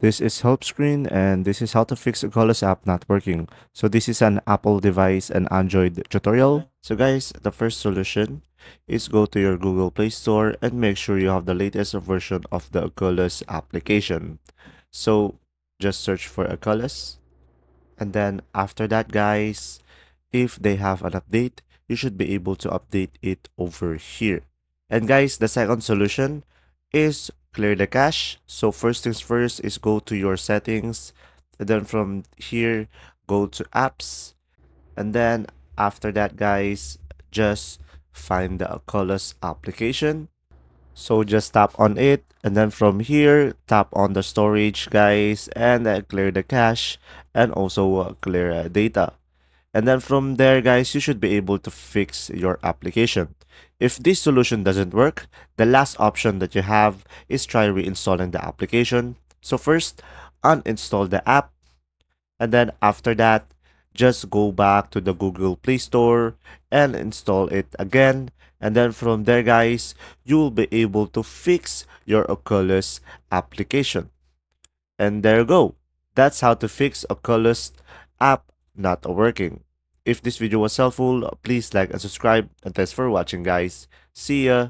This is Helpscreen and this is how to fix Oculus app not working. So this is an Apple device and Android tutorial. So guys, the first solution is go to your Google Play Store and make sure you have the latest version of the Oculus application. So just search for Oculus, and then after that guys, if they have an update, you should be able to update it over here. And guys, the second solution is clear the cache. So first things first is go to your settings, and then from here go to apps, and then after that guys, just find the Oculus application. So just tap on it, and then from here tap on the storage guys, and clear the cache, and also clear data. And then from there, guys, you should be able to fix your application. If this solution doesn't work, the last option that you have is try reinstalling the application. So first, uninstall the app, and then after that, just go back to the Google Play Store and install it again. And then from there, guys, you will be able to fix your Oculus application. And there you go. That's how to fix Oculus app not working. If this video was helpful, please like and subscribe. And thanks for watching, guys. See ya.